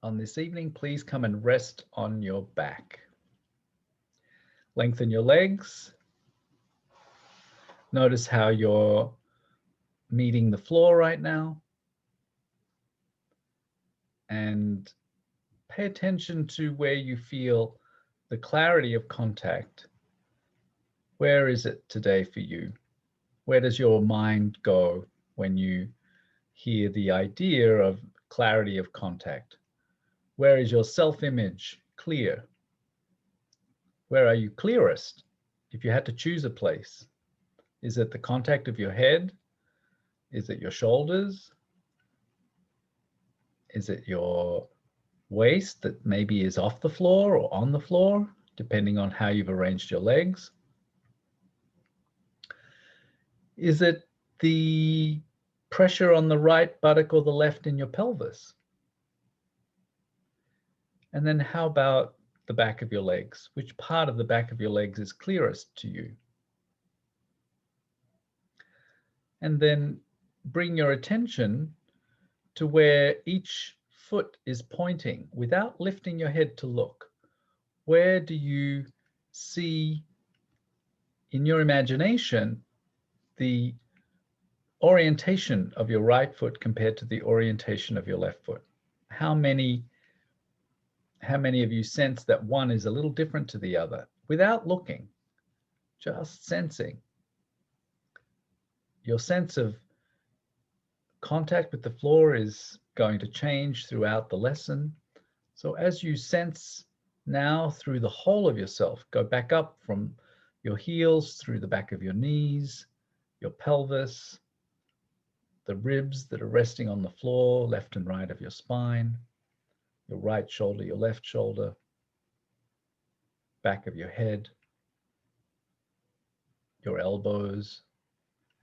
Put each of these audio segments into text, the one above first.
on this evening, please come and rest on your back. Lengthen your legs. Notice how you're meeting the floor right now. And pay attention to where you feel the clarity of contact. Where is it today for you? Where does your mind go when you hear the idea of clarity of contact? Where is your self-image clear? Where are you clearest? If you had to choose a place, is it the contact of your head? Is it your shoulders? Is it your waist that maybe is off the floor or on the floor, depending on how you've arranged your legs? Is it the pressure on the right buttock or the left in your pelvis? And then how about the back of your legs? Which part of the back of your legs is clearest to you? And then bring your attention to where each foot is pointing without lifting your head to look. Where do you see in your imagination the orientation of your right foot compared to the orientation of your left foot? How many of you sense that one is a little different to the other without looking, just sensing? Your sense of contact with the floor is going to change throughout the lesson. So as you sense now through the whole of yourself, go back up from your heels through the back of your knees, your pelvis, the ribs that are resting on the floor, left and right of your spine, your right shoulder, your left shoulder, back of your head, your elbows,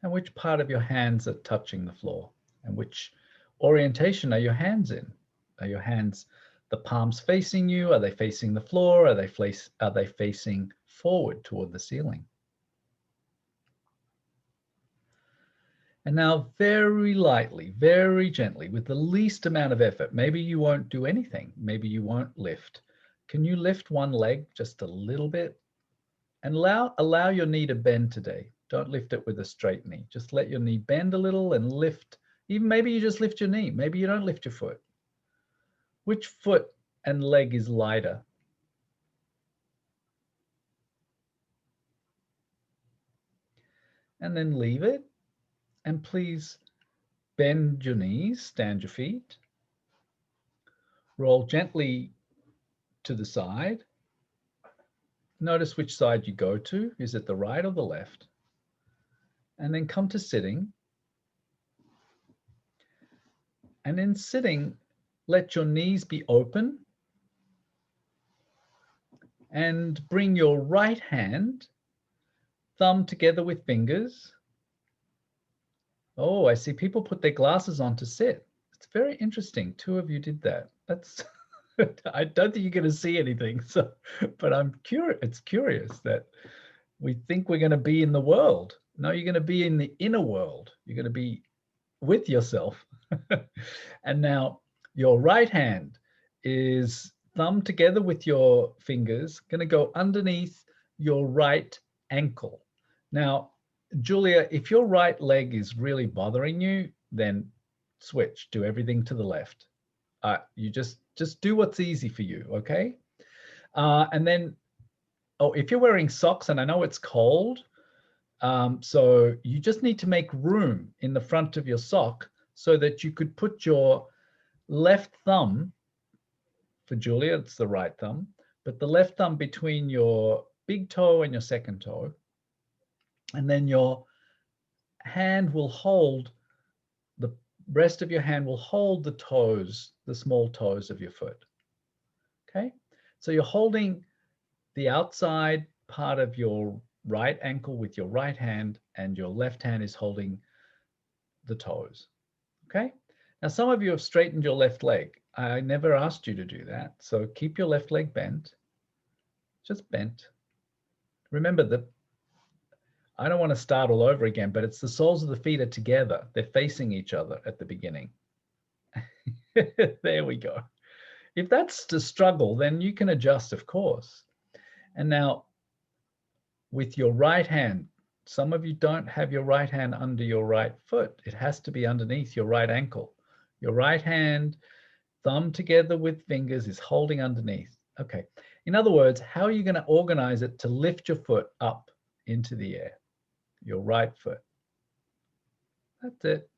and which part of your hands are touching the floor, and which orientation are your hands in? Are your hands, the palms facing you? Are they facing the floor? Are they facing forward toward the ceiling? And now very lightly, very gently, with the least amount of effort, maybe you won't do anything. Maybe you won't lift. Can you lift one leg just a little bit? And allow your knee to bend today. Don't lift it with a straight knee. Just let your knee bend a little and lift. Even maybe you just lift your knee. Maybe you don't lift your foot. Which foot and leg is lighter? And then leave it. And please bend your knees, stand your feet. Roll gently to the side. Notice which side you go to. Is it the right or the left? And then come to sitting. And in sitting, let your knees be open and bring your right hand, thumb together with fingers. Oh, I see people put their glasses on to sit. It's very interesting. Two of you did that. That's, I don't think you're going to see anything. So, but I'm curious. It's curious that we think we're going to be in the world. No, you're going to be in the inner world. You're going to be with yourself. And now your right hand is thumb together with your fingers, going to go underneath your right ankle. Now, Julia, if your right leg is really bothering you, then switch, do everything to the left. You just do what's easy for you, okay? And then, oh, if you're wearing socks, and I know it's cold, so you just need to make room in the front of your sock so that you could put your left thumb, for Julia, it's the right thumb, but the left thumb between your big toe and your second toe. And then your hand will hold, the rest of your hand will hold the toes, the small toes of your foot. Okay, so you're holding the outside part of your right ankle with your right hand, and your left hand is holding the toes. Okay, now some of you have straightened your left leg. I never asked you to do that. So keep your left leg bent, just bent. Remember that I don't want to start all over again, but it's the soles of the feet are together. They're facing each other at the beginning. There we go. If that's the struggle, then you can adjust, of course. And now with your right hand, some of you don't have your right hand under your right foot. It has to be underneath your right ankle. Your right hand, thumb together with fingers, is holding underneath. Okay. In other words, how are you going to organize it to lift your foot up into the air? Your right foot. That's it.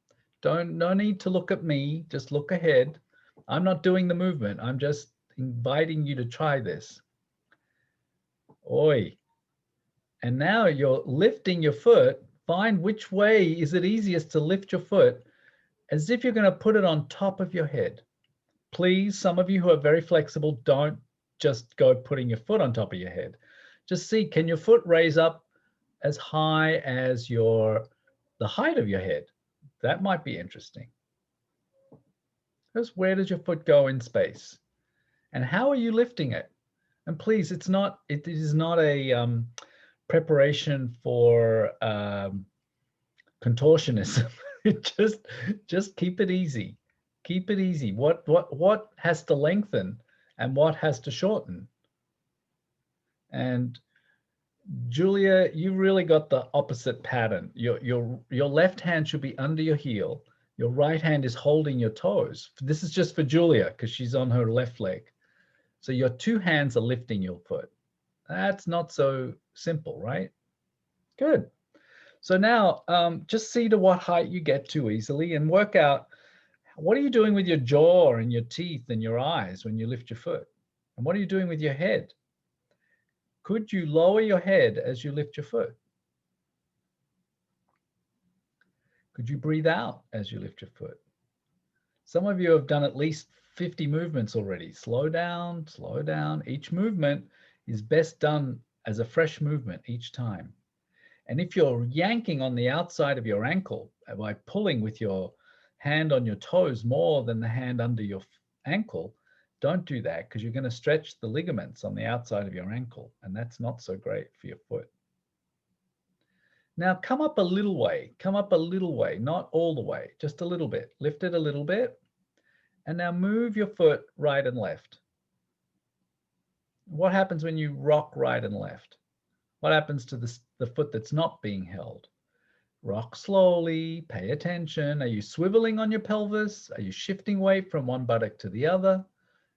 No need to look at me. Just look ahead. I'm not doing the movement. I'm just inviting you to try this. Oi. And now you're lifting your foot. Find which way is it easiest to lift your foot, as if you're going to put it on top of your head. Please, some of you who are very flexible, don't just go putting your foot on top of your head. Just see, can your foot raise up as high as the height of your head? That might be interesting. Just where does your foot go in space? And how are you lifting it? And please, it is not a preparation for contortionism. just keep it easy. Keep it easy. What has to lengthen and what has to shorten? And Julia, you really got the opposite pattern. Your left hand should be under your heel. Your right hand is holding your toes. This is just for Julia because she's on her left leg. So your two hands are lifting your foot. That's not so simple, right? Good. So now just see to what height you get to easily and work out, what are you doing with your jaw and your teeth and your eyes when you lift your foot? And what are you doing with your head? Could you lower your head as you lift your foot? Could you breathe out as you lift your foot? Some of you have done at least 50 movements already. Slow down, slow down. Each movement is best done as a fresh movement each time. And if you're yanking on the outside of your ankle by pulling with your hand on your toes more than the hand under your ankle, don't do that, because you're going to stretch the ligaments on the outside of your ankle, and that's not so great for your foot. Now come up a little way, not all the way, just a little bit. Lift it a little bit, and now move your foot right and left. What happens when you rock right and left? What happens to the foot that's not being held? Rock slowly, pay attention. Are you swiveling on your pelvis? Are you shifting weight from one buttock to the other?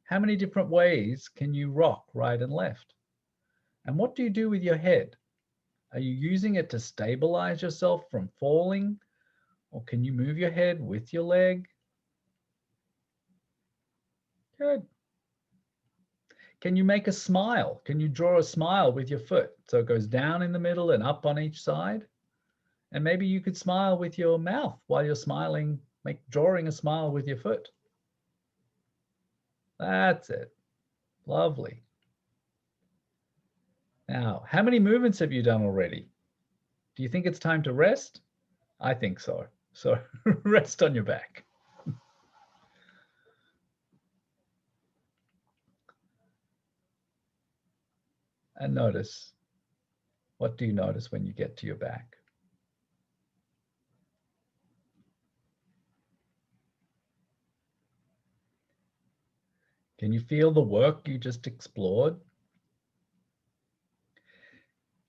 How many different ways can you rock right and left? And what do you do with your head? Are you using it to stabilize yourself from falling? Or can you move your head with your leg? Good. Can you make a smile? Can you draw a smile with your foot? So it goes down in the middle and up on each side. And maybe you could smile with your mouth while you're smiling, drawing a smile with your foot. That's it. Lovely. Now, how many movements have you done already? Do you think it's time to rest? I think so. So rest on your back. And notice, what do you notice when you get to your back? Can you feel the work you just explored?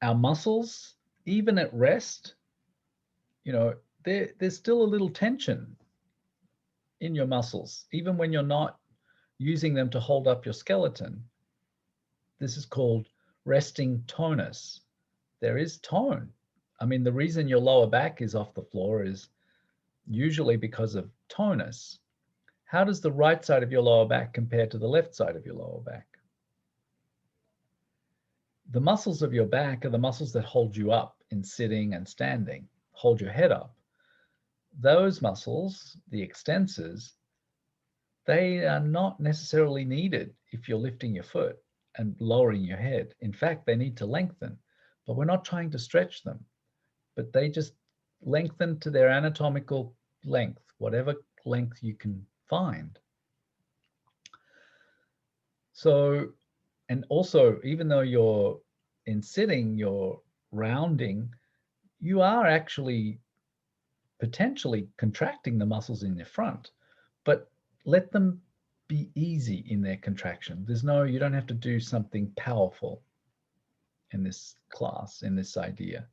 Our muscles, even at rest, there's still a little tension in your muscles, even when you're not using them to hold up your skeleton. This is called resting tonus. There is tone. I mean, the reason your lower back is off the floor is usually because of tonus. How does the right side of your lower back compare to the left side of your lower back? The muscles of your back are the muscles that hold you up in sitting and standing, hold your head up. Those muscles, the extensors, they are not necessarily needed if you're lifting your foot and lowering your head. In fact, they need to lengthen, but we're not trying to stretch them, but they just lengthen to their anatomical length, whatever length you can find. So, and also, even though you're in sitting, you're rounding, you are actually potentially contracting the muscles in the front. But let them be easy in their contraction. You don't have to do something powerful in this class, in this idea.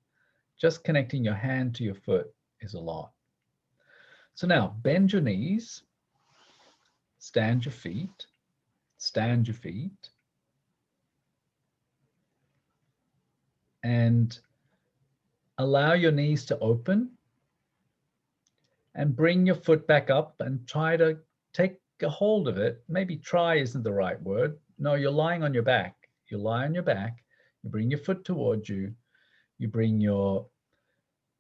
Just connecting your hand to your foot is a lot. So now bend your knees, stand your feet, and allow your knees to open and bring your foot back up and try to take a hold of it. Maybe try isn't the right word. No, you're lying on your back. You lie on your back, you bring your foot towards you, you bring your,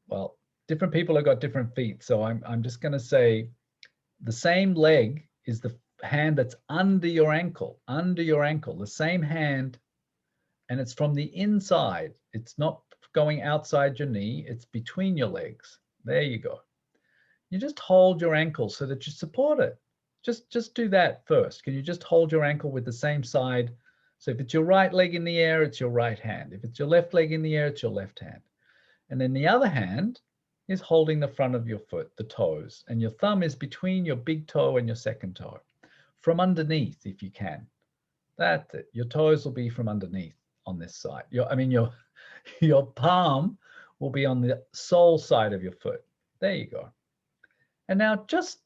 well, different people have got different feet. So I'm just going to say the same leg is the hand that's under your ankle, the same hand, and it's from the inside. It's not going outside your knee, it's between your legs. There you go. You just hold your ankle so that you support it. Just do that first. Can you just hold your ankle with the same side? So if it's your right leg in the air, it's your right hand. If it's your left leg in the air, it's your left hand. And then the other hand is holding the front of your foot, the toes, and your thumb is between your big toe and your second toe, from underneath if you can. That's it. Your toes will be from underneath on this side. Your palm will be on the sole side of your foot. There you go. And now just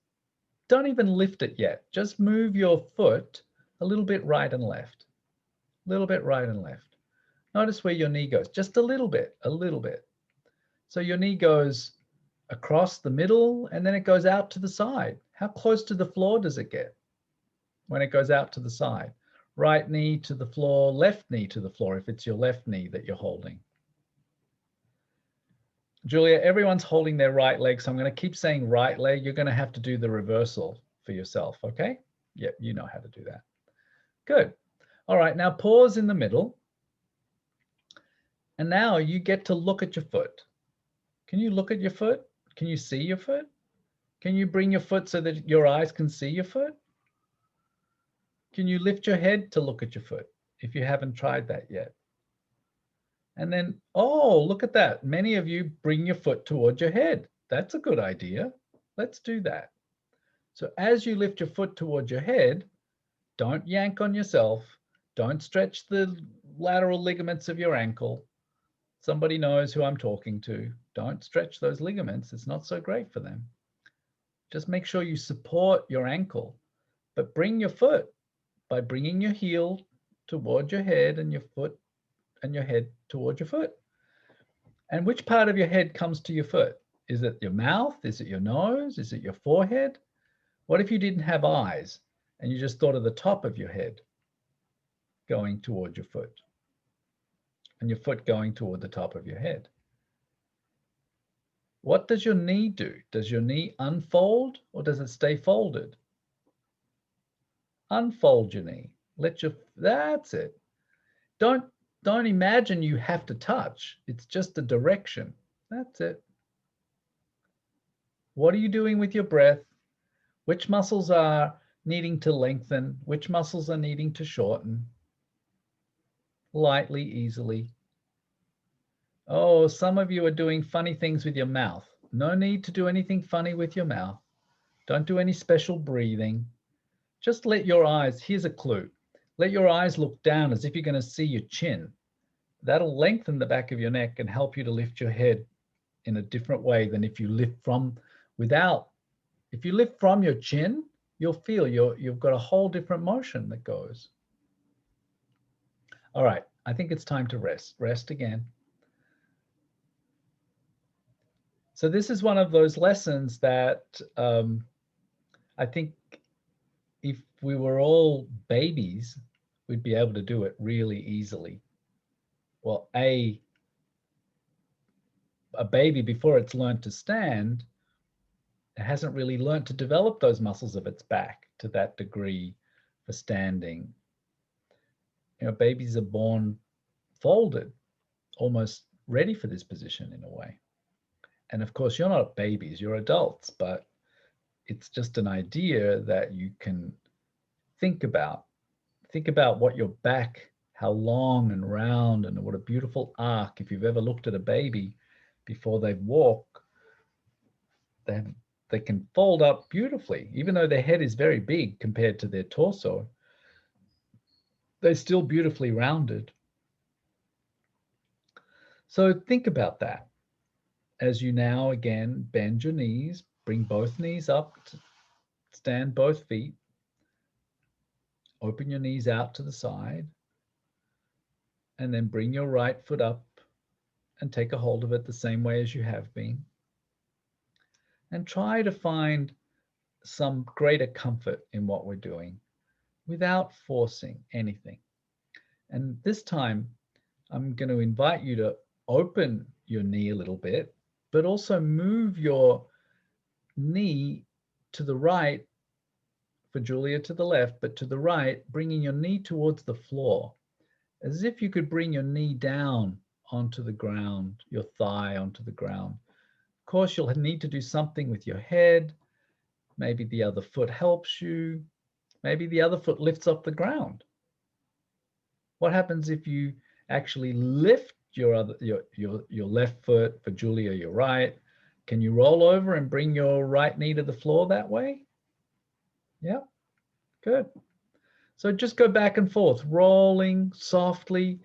don't even lift it yet. Just move your foot a little bit right and left. A little bit right and left. Notice where your knee goes. Just a little bit, a little bit. So your knee goes across the middle and then it goes out to the side. How close to the floor does it get when it goes out to the side? Right knee to the floor, left knee to the floor if it's your left knee that you're holding. Julia, everyone's holding their right leg, so I'm going to keep saying right leg. You're going to have to do the reversal for yourself, okay? Yep, you know how to do that. Good. All right, now pause in the middle. And now you get to look at your foot. Can you look at your foot? Can you see your foot? Can you bring your foot so that your eyes can see your foot? Can you lift your head to look at your foot if you haven't tried that yet? And then, oh, look at that. Many of you bring your foot towards your head. That's a good idea. Let's do that. So as you lift your foot towards your head, don't yank on yourself. Don't stretch the lateral ligaments of your ankle. Somebody knows who I'm talking to. Don't stretch those ligaments. It's not so great for them. Just make sure you support your ankle, but bring your foot by bringing your heel toward your head and your foot and your head toward your foot. And which part of your head comes to your foot? Is it your mouth? Is it your nose? Is it your forehead? What if you didn't have eyes and you just thought of the top of your head going toward your foot and your foot going toward the top of your head? What does your knee do? Does your knee unfold or does it stay folded? Unfold your knee. That's it. Don't imagine you have to touch. It's just a direction. That's it. What are you doing with your breath? Which muscles are needing to lengthen? Which muscles are needing to shorten? Lightly, easily. Oh, some of you are doing funny things with your mouth. No need to do anything funny with your mouth. Don't do any special breathing. Just let your eyes, here's a clue. Let your eyes look down as if you're going to see your chin. That'll lengthen the back of your neck and help you to lift your head in a different way than if you lift from if you lift from your chin, you'll feel you've got a whole different motion that goes. All right, I think it's time to rest. Rest again. So this is one of those lessons that I think if we were all babies, we'd be able to do it really easily. Well, a baby, before it's learned to stand, it hasn't really learned to develop those muscles of its back to that degree for standing. You know, babies are born folded, almost ready for this position in a way. And of course, you're not babies, you're adults, but it's just an idea that you can think about. Think about what your back, how long and round, and what a beautiful arc. If you've ever looked at a baby before they walk, they have they can fold up beautifully. Even though their head is very big compared to their torso, they're still beautifully rounded. So think about that as you now again bend your knees, bring both knees up, stand both feet, open your knees out to the side, and then bring your right foot up and take a hold of it the same way as you have been. And try to find some greater comfort in what we're doing without forcing anything. And this time, I'm going to invite you to open your knee a little bit, but also move your knee to the right, for Julia to the left, but to the right, bringing your knee towards the floor, as if you could bring your knee down onto the ground, your thigh onto the ground. Of course, you'll need to do something with your head. Maybe the other foot helps you. Maybe the other foot lifts off the ground. What happens if you actually lift your left foot, for Julia, your right? Can you roll over and bring your right knee to the floor that way? Yeah, good. So just go back and forth, rolling softly.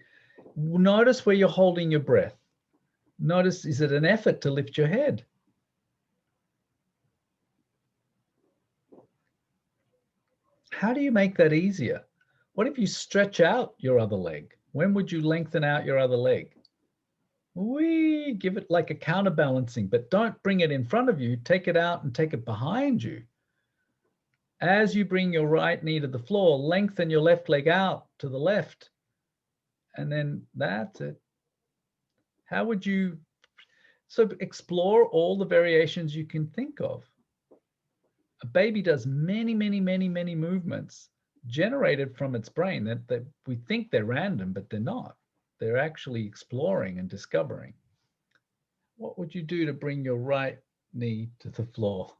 Notice where you're holding your breath. Notice, is it an effort to lift your head? How do you make that easier? What if you stretch out your other leg? When would you lengthen out your other leg? Give it like a counterbalancing, but don't bring it in front of you. Take it out and take it behind you. As you bring your right knee to the floor, lengthen your left leg out to the left. And then that's it. How would you, so explore all the variations you can think of. A baby does many, many, many, many movements generated from its brain that we think they're random, but they're not. They're actually exploring and discovering. What would you do to bring your right knee to the floor?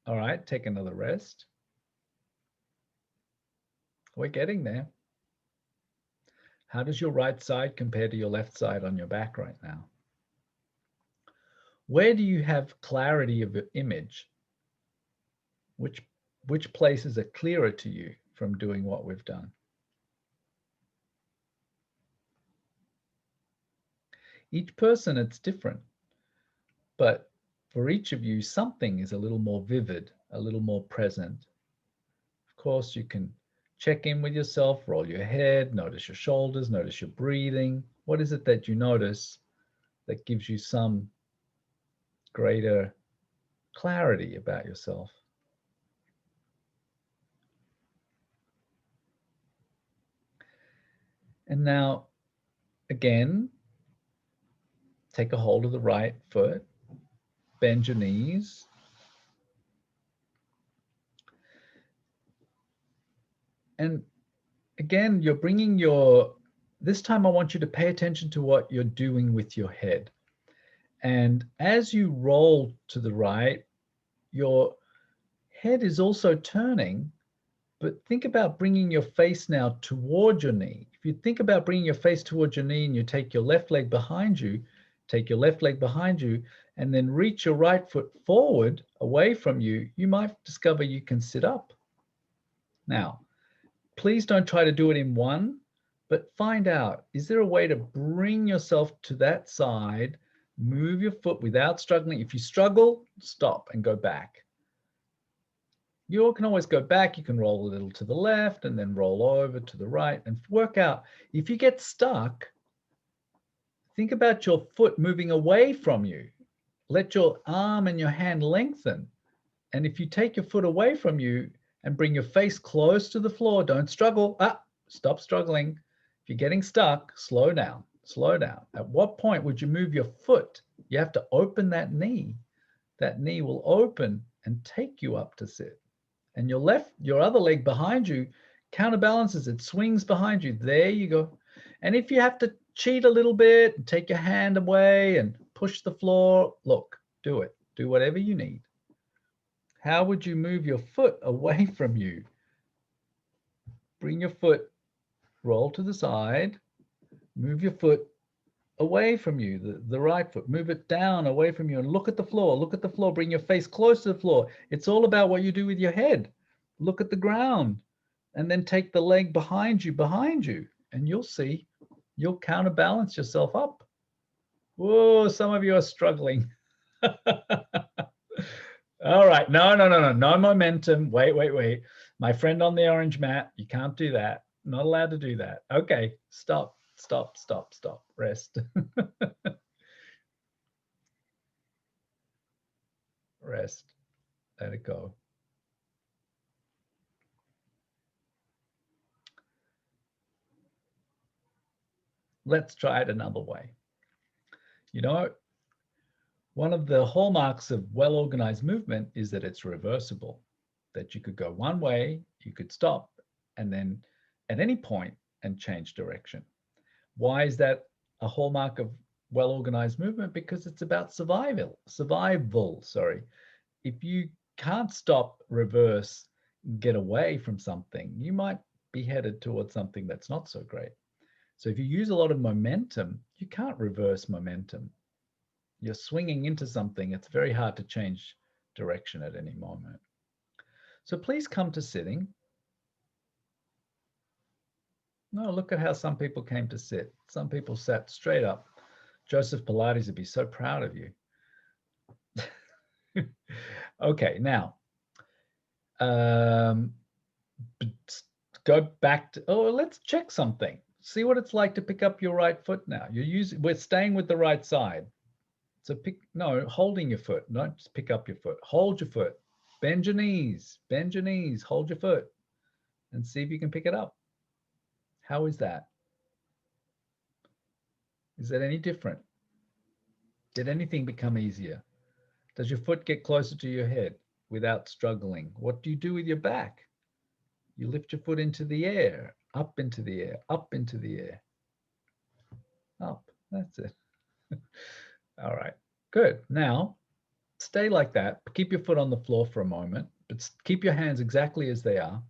All right, take another rest. We're getting there. How does your right side compare to your left side on your back right now? Where do you have clarity of image? Which places are clearer to you from doing what we've done? Each person, it's different. But for each of you, something is a little more vivid, a little more present. Of course, you can check in with yourself, roll your head, notice your shoulders, notice your breathing. What is it that you notice that gives you some greater clarity about yourself? And now, again, take a hold of the right foot, bend your knees. And again, you're bringing this time I want you to pay attention to what you're doing with your head. And as you roll to the right, your head is also turning, but think about bringing your face now toward your knee. If you think about bringing your face towards your knee and you take your left leg behind you, and then reach your right foot forward away from you, you might discover you can sit up. Now, please don't try to do it in one, but find out, is there a way to bring yourself to that side, move your foot without struggling? If you struggle, stop and go back. You can always go back. You can roll a little to the left and then roll over to the right and work out. If you get stuck, think about your foot moving away from you. Let your arm and your hand lengthen. And if you take your foot away from you and bring your face close to the floor, don't struggle. Stop struggling. If you're getting stuck, slow down, slow down. At what point would you move your foot? You have to open that knee. That knee will open and take you up to sit. And your other leg behind you counterbalances it, swings behind you. There you go. And if you have to cheat a little bit and take your hand away and push the floor, look, do it. Do whatever you need. How would you move your foot away from you Bring your foot, roll to the side, move your foot away from you, the right foot, move it down away from you and look at the floor, look at the floor, bring your face close to the floor. It's all about what you do with your head. Look at the ground and then take the leg behind you, and you'll see, you'll counterbalance yourself up. Whoa, some of you are struggling. All right, no momentum. Wait. My friend on the orange mat, you can't do that. Not allowed to do that. Okay, stop. Rest. Rest. Let it go. Let's try it another way. You know, one of the hallmarks of well-organized movement is that it's reversible, that you could go one way, you could stop, and then at any point and change direction. Why is that a hallmark of well-organized movement? Because it's about survival, sorry. If you can't stop, reverse, get away from something, you might be headed towards something that's not so great. So if you use a lot of momentum, you can't reverse momentum. You're swinging into something. It's very hard to change direction at any moment. So please come to sitting. No, look at how some people came to sit. Some people sat straight up. Joseph Pilates would be so proud of you. Okay, now go back to, let's check something. See what it's like to pick up your right foot now. We're staying with the right side. So holding your foot, not just pick up your foot. Hold your foot. Bend your knees, hold your foot and see if you can pick it up. How is that? Is that any different? Did anything become easier? Does your foot get closer to your head without struggling? What do you do with your back? You lift your foot into the air, up into the air, up into the air. Up, that's it. All right, good. Now, stay like that. Keep your foot on the floor for a moment, but keep your hands exactly as they are.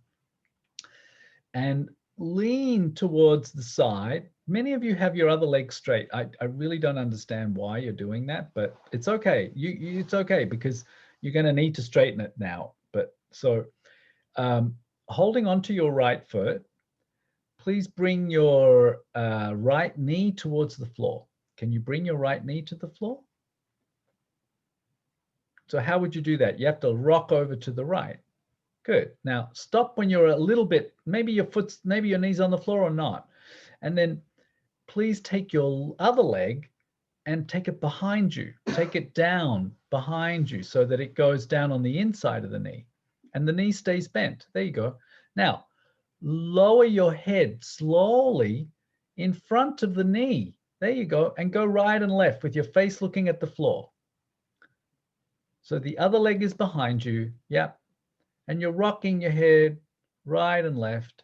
And lean towards the side. Many of you have your other leg straight. I really don't understand why you're doing that, but it's okay. It's okay because you're going to need to straighten it now. But so holding onto your right foot, please bring your right knee towards the floor. Can you bring your right knee to the floor? So how would you do that? You have to rock over to the right. Good. Now stop when you're a little bit, maybe your knee's on the floor or not. And then please take your other leg and take it behind you. Take it down behind you so that it goes down on the inside of the knee and the knee stays bent. There you go. Now lower your head slowly in front of the knee. There you go. And go right and left with your face looking at the floor. So the other leg is behind you. Yeah. And you're rocking your head right and left.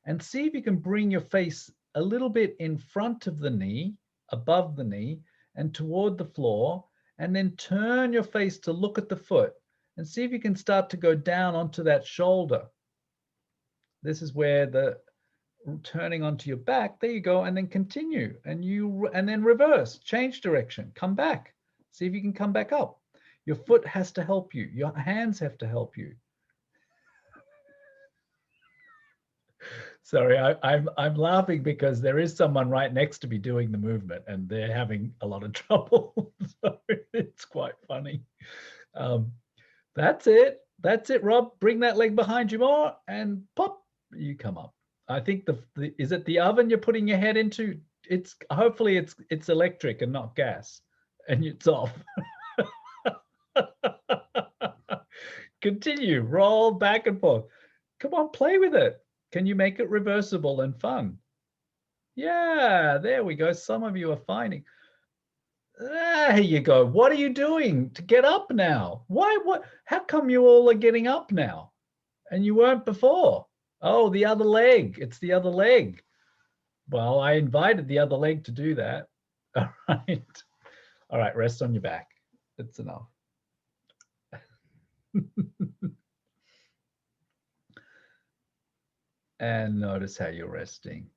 And see if you can bring your face a little bit in front of the knee, above the knee, and toward the floor. And then turn your face to look at the foot. And see if you can start to go down onto that shoulder. This is where the turning onto your back. There you go. And then continue. And then reverse. Change direction. Come back. See if you can come back up. Your foot has to help you. Your hands have to help you. Sorry, I'm laughing because there is someone right next to me doing the movement and they're having a lot of trouble. So it's quite funny. That's it. That's it, Rob. Bring that leg behind you more and pop, you come up. I think is it the oven you're putting your head into? Hopefully it's electric and not gas, and it's off. Continue, roll back and forth. Come on, play with it. Can you make it reversible and fun? Yeah, there we go. Some of you are finding. There you go. What are you doing to get up now? How come you all are getting up now and you weren't before? Oh, the other leg. It's the other leg. Well, I invited the other leg to do that. All right. All right, rest on your back. It's enough. And notice how you're resting.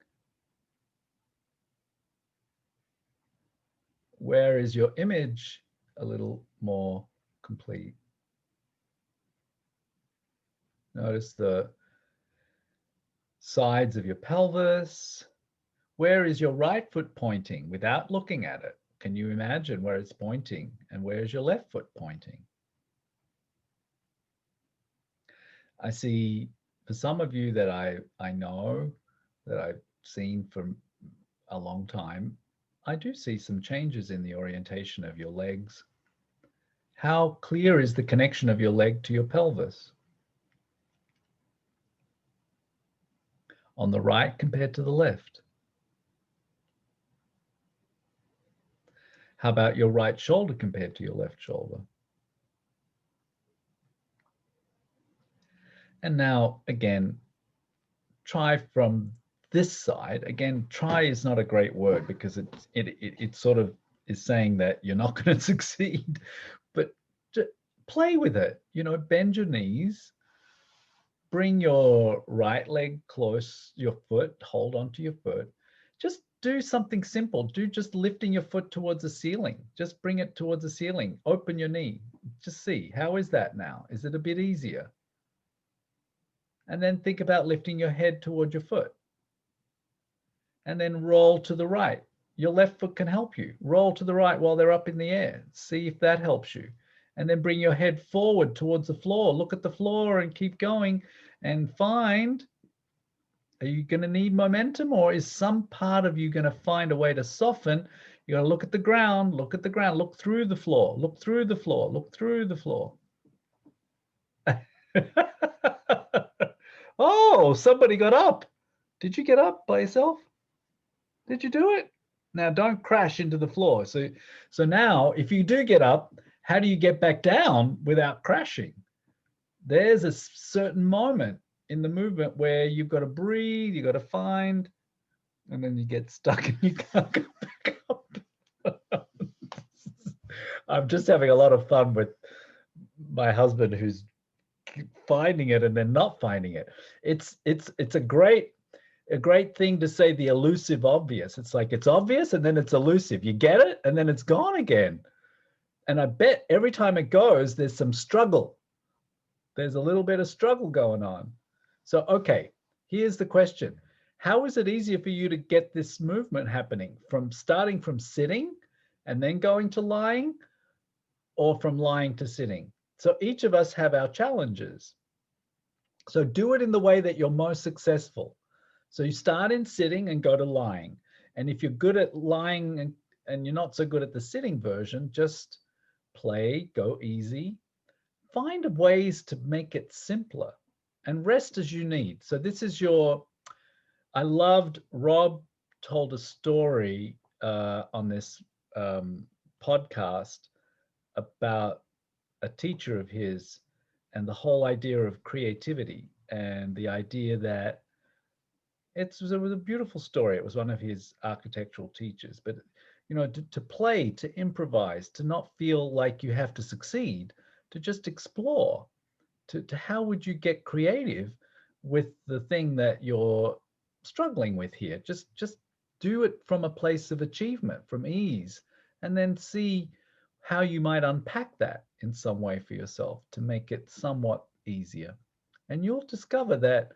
Where is your image a little more complete? Notice the sides of your pelvis. Where is your right foot pointing without looking at it? Can you imagine where it's pointing? And where is your left foot pointing? I see for some of you that I know, that I've seen for a long time, I do see some changes in the orientation of your legs. How clear is the connection of your leg to your pelvis? On the right compared to the left? How about your right shoulder compared to your left shoulder? And now, again, try from this side. Again, try is not a great word because it sort of is saying that you're not going to succeed, but play with it. You know, bend your knees, bring your right leg close, your foot, hold onto your foot. Just do something simple. Do just lifting your foot towards the ceiling. Just bring it towards the ceiling. Open your knee. Just see, how is that now? Is it a bit easier? And then think about lifting your head toward your foot. And then roll to the right. Your left foot can help you. Roll to the right while they're up in the air. See if that helps you. And then bring your head forward towards the floor. Look at the floor and keep going and find, are you going to need momentum, or is some part of you going to find a way to soften? You're going to look at the ground, look at the ground, look through the floor, look through the floor, look through the floor. Oh, somebody got up. Did you get up by yourself? Did you do it? Now don't crash into the floor. So now if you do get up, how do you get back down without crashing? There's a certain moment in the movement where you've got to breathe, you've got to find, and then you get stuck and you can't go back up. I'm just having a lot of fun with my husband who's finding it and then not finding it. It's a great thing to say, the elusive obvious. It's like it's obvious and then it's elusive. You get it and then it's gone again. And I bet every time it goes, there's some struggle. There's a little bit of struggle going on. So, okay, here's the question. How is it easier for you to get this movement happening, from starting from sitting and then going to lying, or from lying to sitting? So each of us have our challenges. So do it in the way that you're most successful. So you start in sitting and go to lying. And if you're good at lying and you're not so good at the sitting version, just play, go easy. Find ways to make it simpler and rest as you need. So this is I loved, Rob told a story on this podcast about a teacher of his and the whole idea of creativity, and the idea that it was a beautiful story. It was one of his architectural teachers, but you know, to play, to improvise, to not feel like you have to succeed, to just explore, to how would you get creative with the thing that you're struggling with here? Just do it from a place of achievement, from ease, and then see how you might unpack that in some way for yourself to make it somewhat easier. And you'll discover that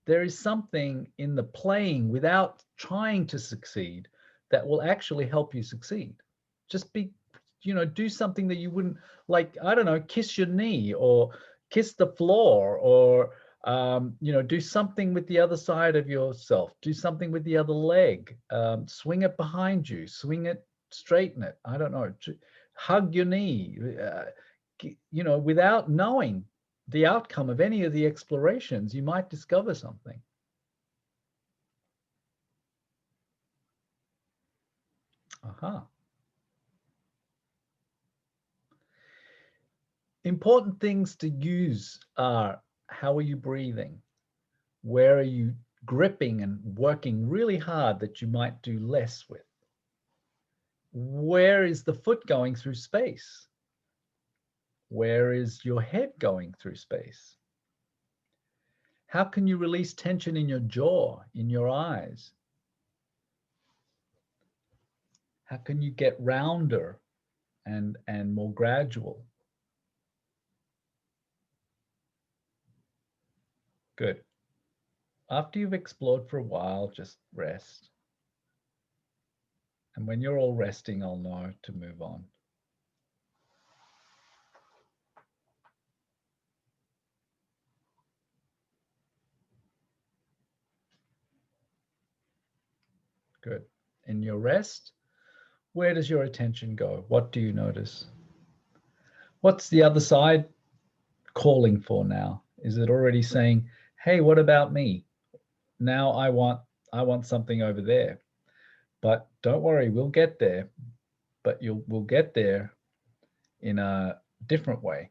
there is something in the playing without trying to succeed that will actually help you succeed. Just be, you know, do something that you wouldn't, like, I don't know, kiss your knee or kiss the floor, or you know, do something with the other side of yourself, do something with the other leg, swing it behind you, swing it, straighten it, I don't know, hug your knee, you know, without knowing the outcome of any of the explorations, you might discover something. Aha. Important things to use are, how are you breathing? Where are you gripping and working really hard that you might do less with? Where is the foot going through space? Where is your head going through space? How can you release tension in your jaw, in your eyes? How can you get rounder and more gradual? Good. After you've explored for a while, just rest. And when you're all resting, I'll know to move on. Good. In your rest, where does your attention go? What do you notice? What's the other side calling for now? Is it already saying, hey, what about me? Now I want something over there. But don't worry, we'll get there. But we'll get there in a different way.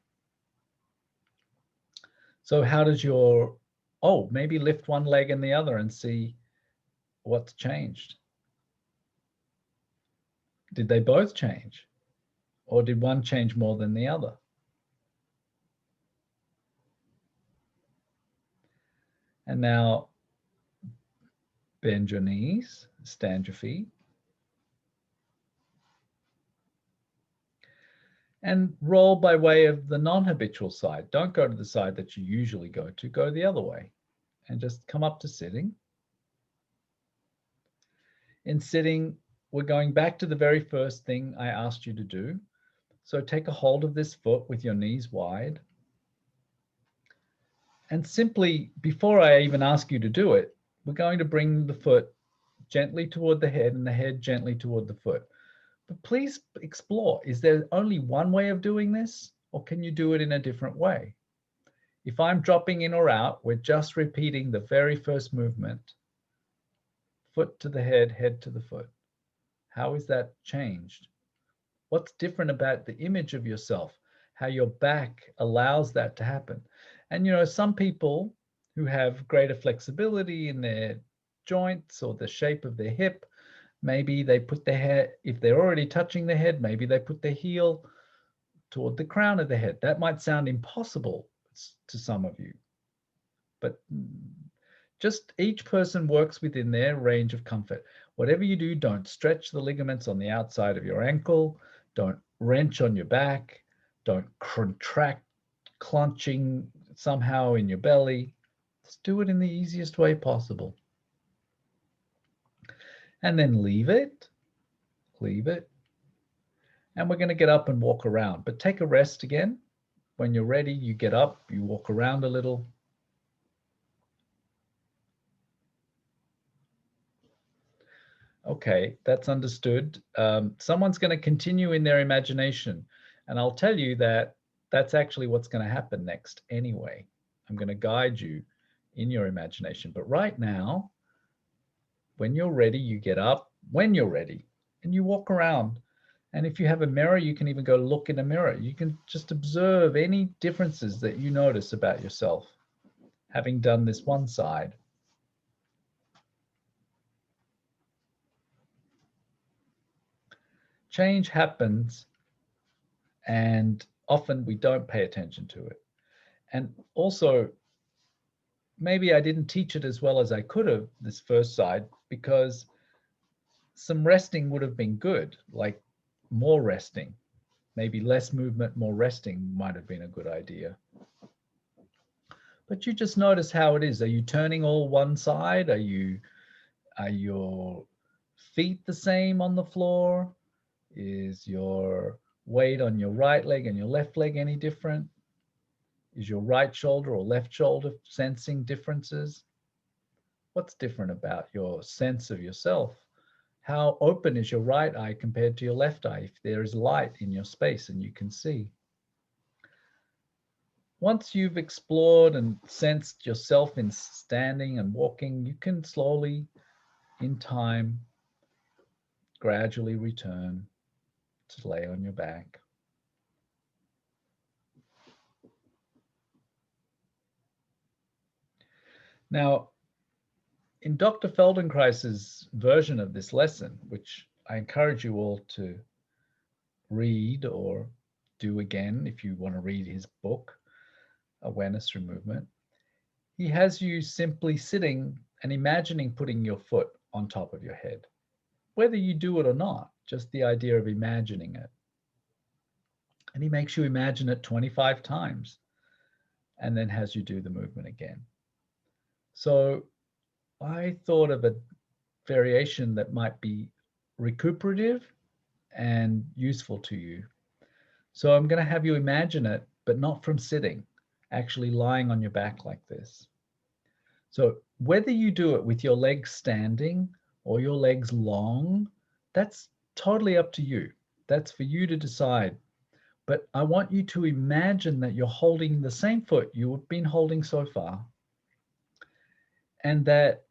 So how does your, oh, maybe lift one leg and the other and see what's changed. Did they both change? Or did one change more than the other? And now bend your knees, stand your feet. And roll by way of the non-habitual side. Don't go to the side that you usually go to, go the other way. And just come up to sitting. In sitting, we're going back to the very first thing I asked you to do. So take a hold of this foot with your knees wide. And simply, before I even ask you to do it, we're going to bring the foot gently toward the head and the head gently toward the foot. But please explore, is there only one way of doing this, or can you do it in a different way? If I'm dropping in or out, we're just repeating the very first movement, foot to the head, head to the foot. How is that changed? What's different about the image of yourself, how your back allows that to happen? And some people who have greater flexibility in their joints or the shape of their hip, maybe they put their head, if they're already touching the head, maybe they put their heel toward the crown of the head. That might sound impossible to some of you, but just each person works within their range of comfort. Whatever you do, don't stretch the ligaments on the outside of your ankle. Don't wrench on your back. Don't contract, clenching somehow in your belly. Just do it in the easiest way possible. And then leave it. And we're going to get up and walk around, but take a rest again. When you're ready, you get up, you walk around a little. Okay, that's understood. Someone's going to continue in their imagination, and I'll tell you that that's actually what's going to happen next anyway. I'm going to guide you in your imagination. But right now, when you're ready, you get up when you're ready and you walk around. And if you have a mirror, you can even go look in a mirror. You can just observe any differences that you notice about yourself, having done this one side. Change happens, and often we don't pay attention to it. And also, maybe I didn't teach it as well as I could have, this first side, because some resting would have been good, like more resting. Maybe less movement, more resting might have been a good idea. But you just notice how it is. Are you turning all one side? Are your feet the same on the floor? Is your weight on your right leg and your left leg any different? Is your right shoulder or left shoulder sensing differences? What's different about your sense of yourself? How open is your right eye compared to your left eye if there is light in your space and you can see? Once you've explored and sensed yourself in standing and walking, you can slowly, in time, gradually return to lay on your back. Now, in Dr. Feldenkrais's version of this lesson, which I encourage you all to read or do again if you want to read his book, Awareness Through Movement, he has you simply sitting and imagining putting your foot on top of your head. Whether you do it or not, just the idea of imagining it. And he makes you imagine it 25 times and then has you do the movement again. So I thought of a variation that might be recuperative and useful to you. So I'm going to have you imagine it, but not from sitting, actually lying on your back like this. So whether you do it with your legs standing or your legs long, that's totally up to you. That's for you to decide. But I want you to imagine that you're holding the same foot you've been holding so far, and that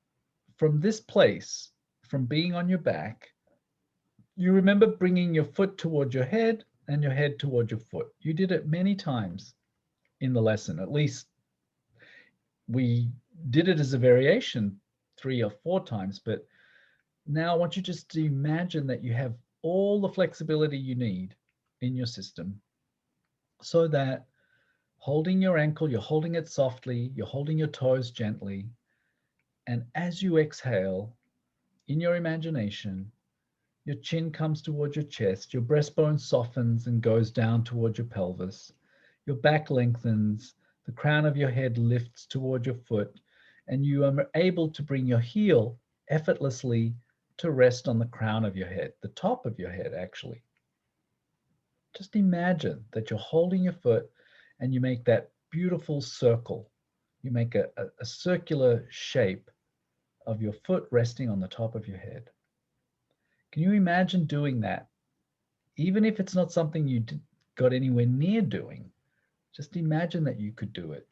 from this place, from being on your back, you remember bringing your foot toward your head and your head toward your foot. You did it many times in the lesson. At least we did it as a variation 3 or 4 times, but now I want you just to imagine that you have all the flexibility you need in your system, so that holding your ankle, you're holding it softly, you're holding your toes gently, and as you exhale, in your imagination, your chin comes towards your chest, your breastbone softens and goes down towards your pelvis, your back lengthens, the crown of your head lifts toward your foot, and you are able to bring your heel effortlessly to rest on the crown of your head, the top of your head, actually. Just imagine that you're holding your foot and you make that beautiful circle. You make a circular shape of your foot resting on the top of your head. Can you imagine doing that? Even if it's not something you got anywhere near doing, just imagine that you could do it.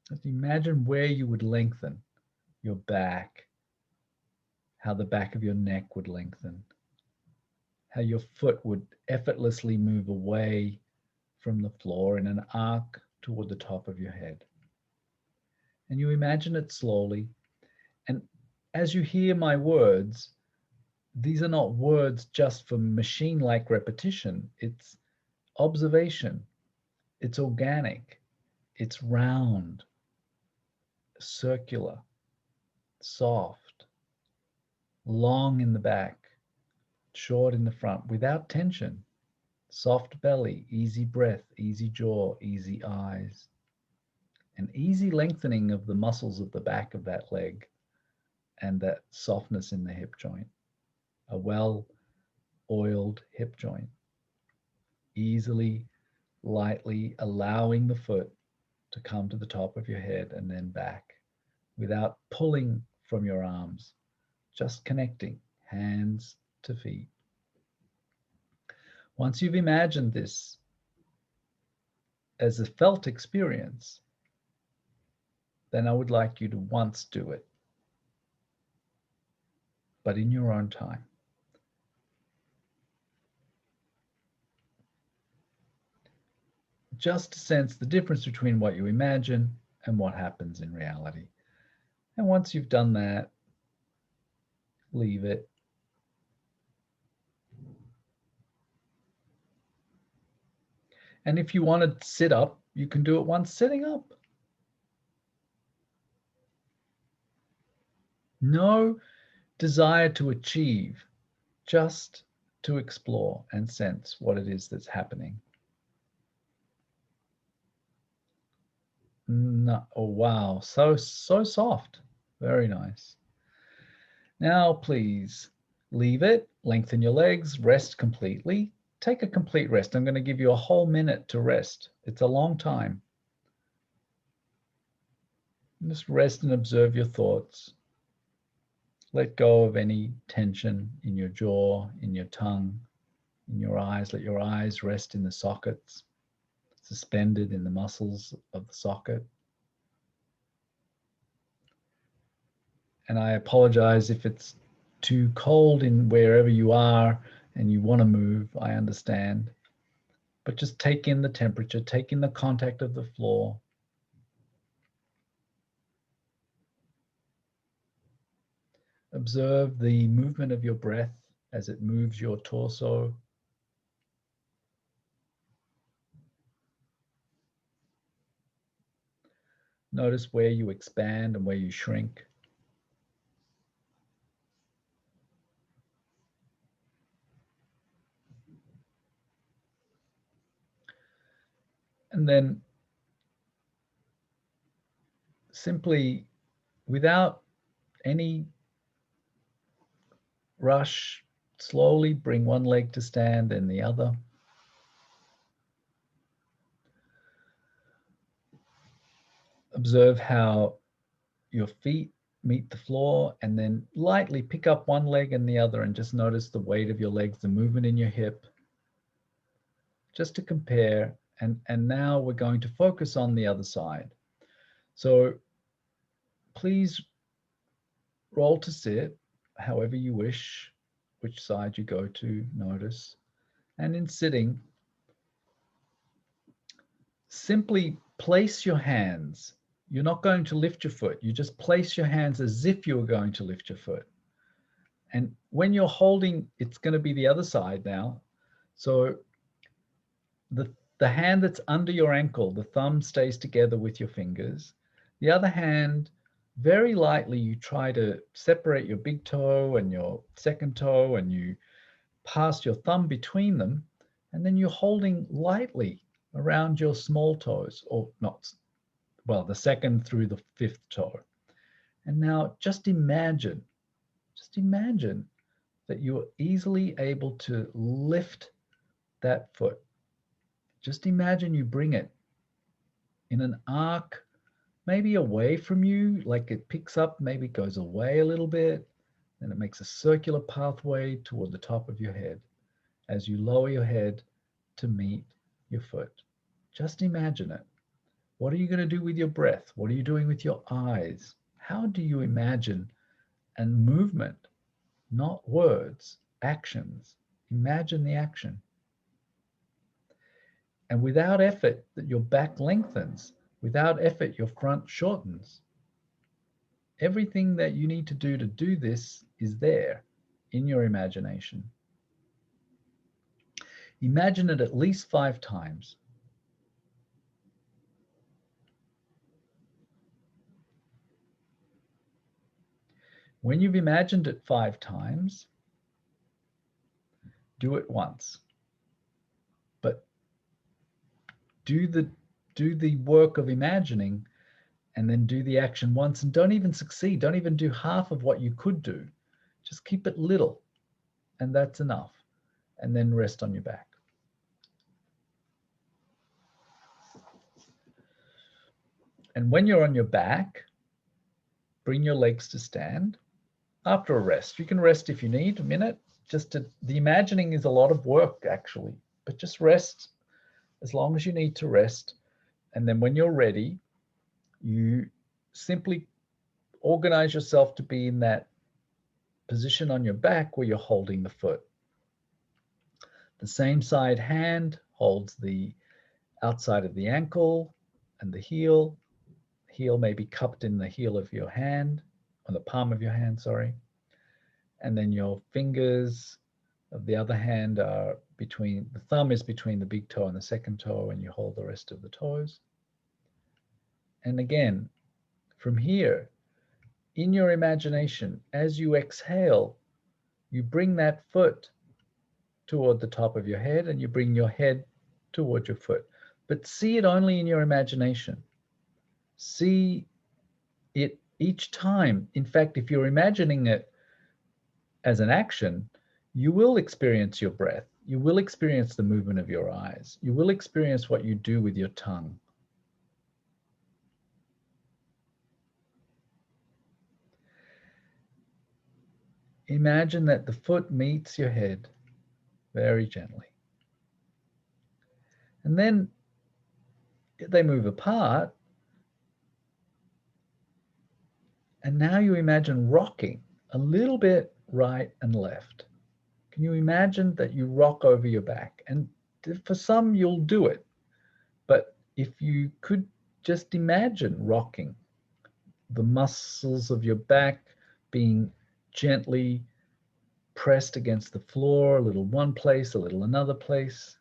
Just imagine where you would lengthen your back, how the back of your neck would lengthen, how your foot would effortlessly move away from the floor in an arc toward the top of your head. And you imagine it slowly. And as you hear my words, these are not words just for machine-like repetition. It's observation. It's organic. It's round, circular, soft, long in the back, short in the front, without tension. Soft belly, easy breath, easy jaw, easy eyes. An easy lengthening of the muscles of the back of that leg and that softness in the hip joint. A well-oiled hip joint. Easily, lightly allowing the foot to come to the top of your head and then back without pulling from your arms, just connecting hands to feet. Once you've imagined this as a felt experience, then I would like you to once do it, but in your own time. Just to sense the difference between what you imagine and what happens in reality. And once you've done that, leave it. And if you want to sit up, you can do it once sitting up. No desire to achieve, just to explore and sense what it is that's happening. No, oh, wow, so soft. Very nice. Now, please leave it, lengthen your legs, rest completely. Take a complete rest. I'm going to give you a whole minute to rest. It's a long time. Just rest and observe your thoughts. Let go of any tension in your jaw, in your tongue, in your eyes. Let your eyes rest in the sockets, suspended in the muscles of the socket. And I apologize if it's too cold in wherever you are and you want to move. I understand. But just take in the temperature, take in the contact of the floor. Observe the movement of your breath as it moves your torso. Notice where you expand and where you shrink. And then simply, without any rush, slowly bring one leg to stand, then the other. Observe how your feet meet the floor, and then lightly pick up one leg and the other, and just notice the weight of your legs, the movement in your hip, just to compare. And now we're going to focus on the other side. So please roll to sit, however you wish, which side you go to, notice. And in sitting, simply place your hands. You're not going to lift your foot. You just place your hands as if you were going to lift your foot. And when you're holding, it's going to be the other side now. So the hand that's under your ankle, the thumb stays together with your fingers. The other hand, very lightly, you try to separate your big toe and your second toe, and you pass your thumb between them, and then you're holding lightly around your small toes, or not, well, the second through the fifth toe. And now just imagine that you're easily able to lift that foot. Just imagine you bring it in an arc, maybe away from you, like it picks up, maybe goes away a little bit, and it makes a circular pathway toward the top of your head as you lower your head to meet your foot. Just imagine it. What are you going to do with your breath? What are you doing with your eyes? How do you imagine and movement, not words, actions? Imagine the action. And without effort, that your back lengthens. Without effort, your front shortens. Everything that you need to do this is there in your imagination. Imagine it at least 5 times. When you've imagined it 5 times, do it once. But do the work of imagining, and then do the action once, and don't even succeed. Don't even do half of what you could do. Just keep it little, and that's enough. And then rest on your back. And when you're on your back, bring your legs to stand after a rest. You can rest if you need a minute. The imagining is a lot of work, actually, but just rest as long as you need to rest. And then when you're ready, you simply organize yourself to be in that position on your back where you're holding the foot. The same side hand holds the outside of the ankle and the heel. Heel may be cupped in the heel of your hand, on the palm of your hand, sorry. And then your fingers of the other hand are between, the thumb is between the big toe and the second toe, and you hold the rest of the toes. And again, from here, in your imagination, as you exhale, you bring that foot toward the top of your head, and you bring your head toward your foot. But see it only in your imagination. See it each time. In fact, if you're imagining it as an action, you will experience your breath. You will experience the movement of your eyes. You will experience what you do with your tongue. Imagine that the foot meets your head very gently. And then they move apart. And now you imagine rocking a little bit right and left. Can you imagine that you rock over your back? And for some, you'll do it. But if you could just imagine rocking, the muscles of your back being gently pressed against the floor, a little one place, a little another place.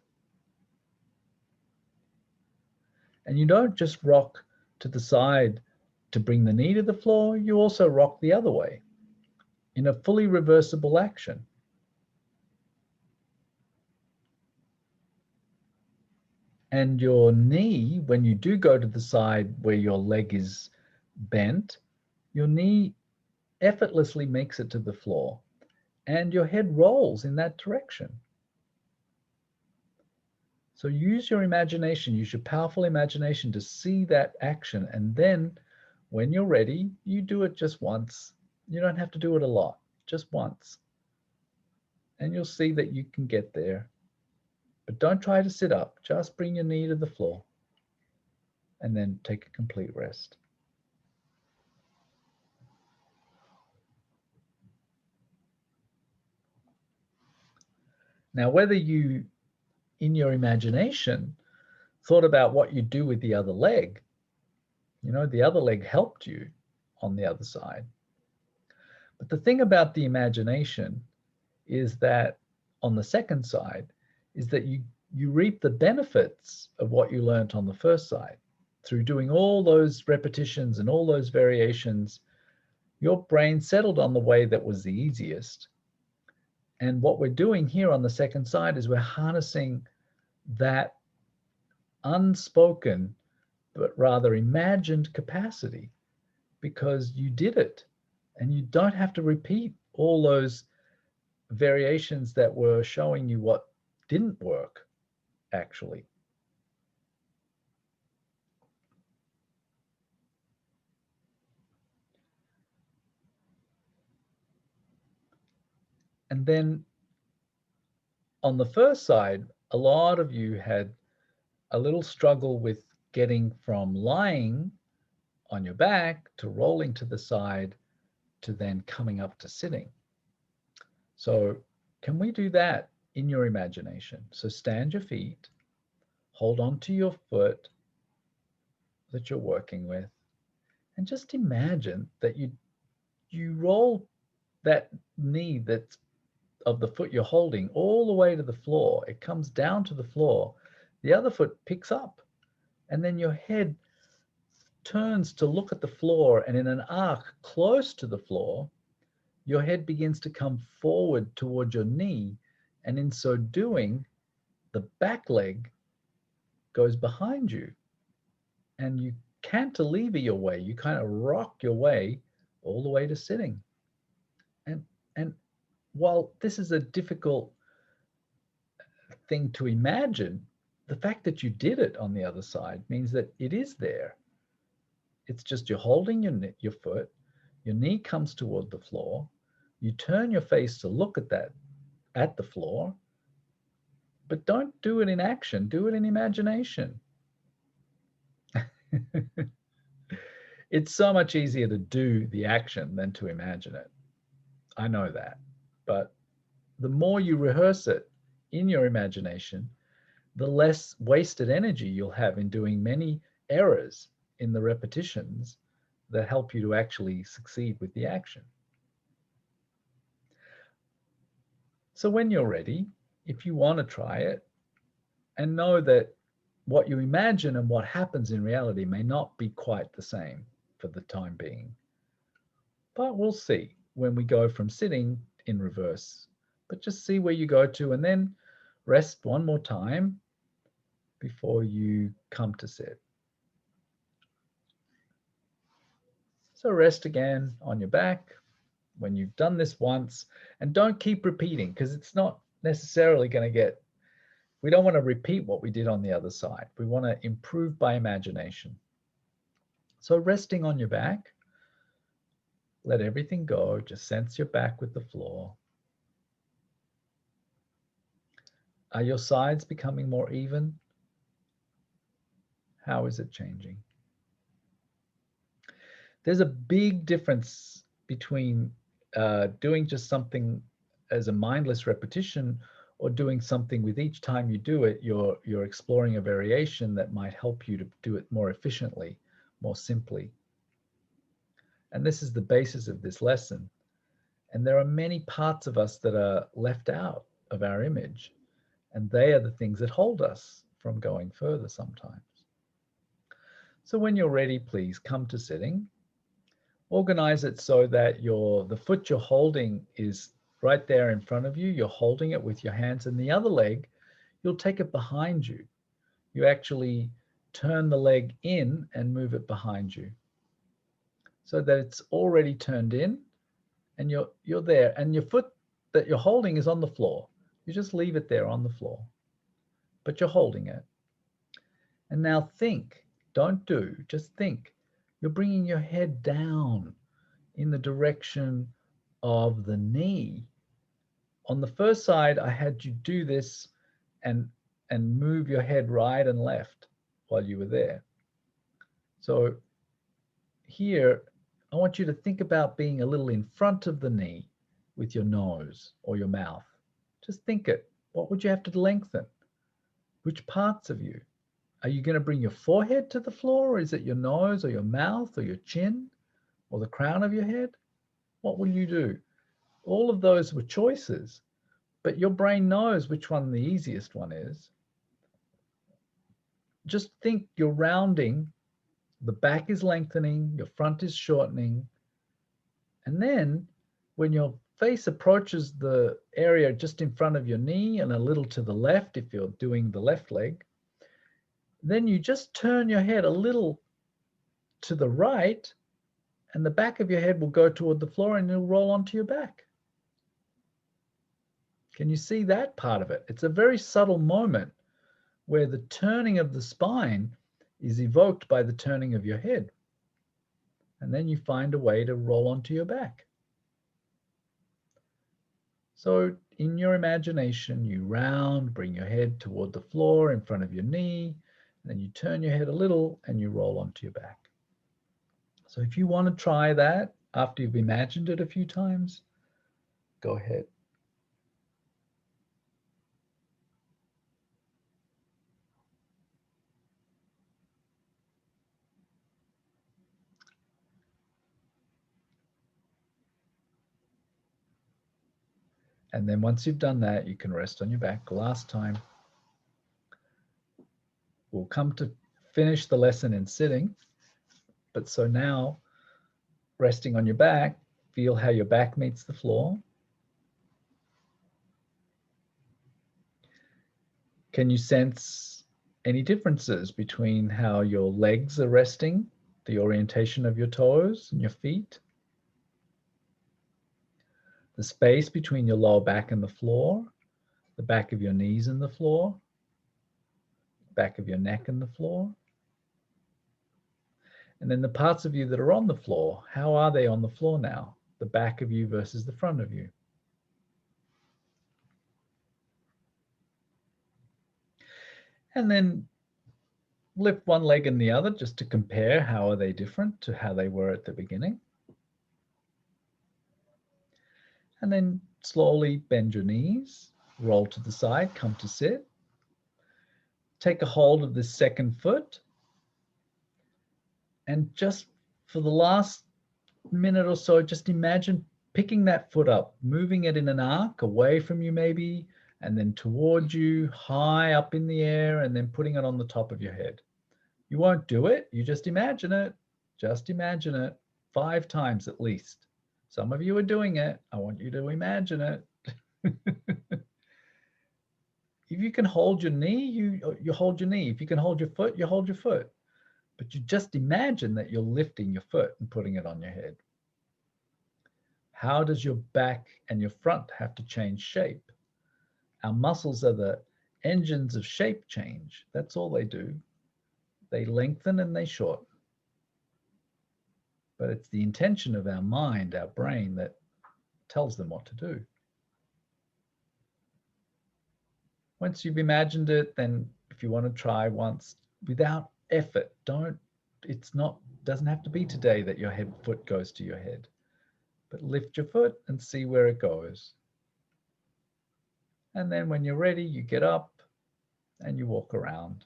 And you don't just rock to the side to bring the knee to the floor, you also rock the other way in a fully reversible action. And your knee, when you do go to the side where your leg is bent, your knee effortlessly makes it to the floor and your head rolls in that direction. So use your imagination, use your powerful imagination to see that action. And then when you're ready, you do it just once. You don't have to do it a lot, just once. And you'll see that you can get there. But don't try to sit up. Just bring your knee to the floor and then take a complete rest. Now, whether you, in your imagination, thought about what you do with the other leg, the other leg helped you on the other side. But the thing about the imagination is that on the second side is that you reap the benefits of what you learned on the first side. Through doing all those repetitions and all those variations, your brain settled on the way that was the easiest. And what we're doing here on the second side is we're harnessing that unspoken, but rather imagined capacity, because you did it and you don't have to repeat all those variations that were showing you what didn't work actually. And then on the first side, a lot of you had a little struggle with getting from lying on your back to rolling to the side to then coming up to sitting. So can we do that in your imagination? So stand your feet, hold on to your foot that you're working with, and just imagine that you roll that knee that's of the foot you're holding all the way to the floor. It comes down to the floor. The other foot picks up, and then your head turns to look at the floor, and in an arc close to the floor, your head begins to come forward toward your knee, and in so doing, the back leg goes behind you, and you cantilever your way. You kind of rock your way all the way to sitting. And while this is a difficult thing to imagine, the fact that you did it on the other side means that it is there. It's just you're holding your foot, your knee comes toward the floor, you turn your face to look at the floor, but don't do it in action, do it in imagination. It's so much easier to do the action than to imagine it. I know that. But the more you rehearse it in your imagination, the less wasted energy you'll have in doing many errors in the repetitions that help you to actually succeed with the action. So when you're ready, if you want to try it, and know that what you imagine and what happens in reality may not be quite the same for the time being. But we'll see when we go from sitting in reverse. But just see where you go to and then rest one more time before you come to sit. So rest again on your back when you've done this once, and don't keep repeating, because it's not necessarily going to get, we don't want to repeat what we did on the other side. We want to improve by imagination. So resting on your back, let everything go. Just sense your back with the floor. Are your sides becoming more even? How is it changing? There's a big difference between doing just something as a mindless repetition or doing something with each time you do it, you're exploring a variation that might help you to do it more efficiently, more simply. And this is the basis of this lesson. And there are many parts of us that are left out of our image, and they are the things that hold us from going further sometimes. So when you're ready, please come to sitting. Organize it so that the foot you're holding is right there in front of you. You're holding it with your hands, and the other leg, you'll take it behind you. You actually turn the leg in and move it behind you so that it's already turned in and you're there, and your foot that you're holding is on the floor. You just leave it there on the floor, but you're holding it. And now think, don't do, just think. You're bringing your head down in the direction of the knee. On the first side, I had you do this and move your head right and left while you were there. So here, I want you to think about being a little in front of the knee with your nose or your mouth. Just think it. What would you have to lengthen? Which parts of you? Are you going to bring your forehead to the floor, or is it your nose or your mouth or your chin or the crown of your head? What will you do? All of those were choices, but your brain knows which one the easiest one is. Just think you're rounding, the back is lengthening, your front is shortening, and then when your face approaches the area just in front of your knee and a little to the left, if you're doing the left leg, then you just turn your head a little to the right, and the back of your head will go toward the floor and you'll roll onto your back. Can you see that part of it? It's a very subtle moment where the turning of the spine is evoked by the turning of your head. And then you find a way to roll onto your back. So in your imagination, you round, bring your head toward the floor in front of your knee, and then you turn your head a little and you roll onto your back. So if you want to try that after you've imagined it a few times, go ahead. And then once you've done that, you can rest on your back. Last time. We'll come to finish the lesson in sitting. But so now, resting on your back, feel how your back meets the floor. Can you sense any differences between how your legs are resting, the orientation of your toes and your feet, the space between your lower back and the floor, the back of your knees and the floor, back of your neck and the floor? And then the parts of you that are on the floor, how are they on the floor now? The back of you versus the front of you. And then lift one leg and the other just to compare how are they different to how they were at the beginning. And then slowly bend your knees, roll to the side, come to sit. Take a hold of this second foot. And just for the last minute or so, just imagine picking that foot up, moving it in an arc away from you maybe, and then towards you, high up in the air, and then putting it on the top of your head. You won't do it. You just imagine it. Just imagine it 5 times at least. Some of you are doing it. I want you to imagine it. If you can hold your knee, you hold your knee. If you can hold your foot, you hold your foot. But you just imagine that you're lifting your foot and putting it on your head. How does your back and your front have to change shape? Our muscles are the engines of shape change. That's all they do. They lengthen and they shorten. But it's the intention of our mind, our brain, that tells them what to do. Once you've imagined it, then if you want to try once without effort, doesn't have to be today that your foot goes to your head, but lift your foot and see where it goes. And then when you're ready, you get up and you walk around.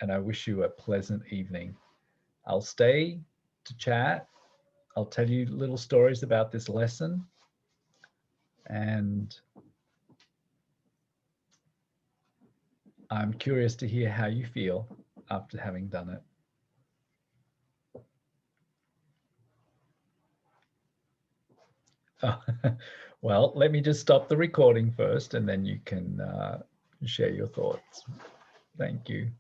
And I wish you a pleasant evening. I'll stay to chat. I'll tell you little stories about this lesson. And I'm curious to hear how you feel after having done it. Well, let me just stop the recording first, and then you can share your thoughts. Thank you.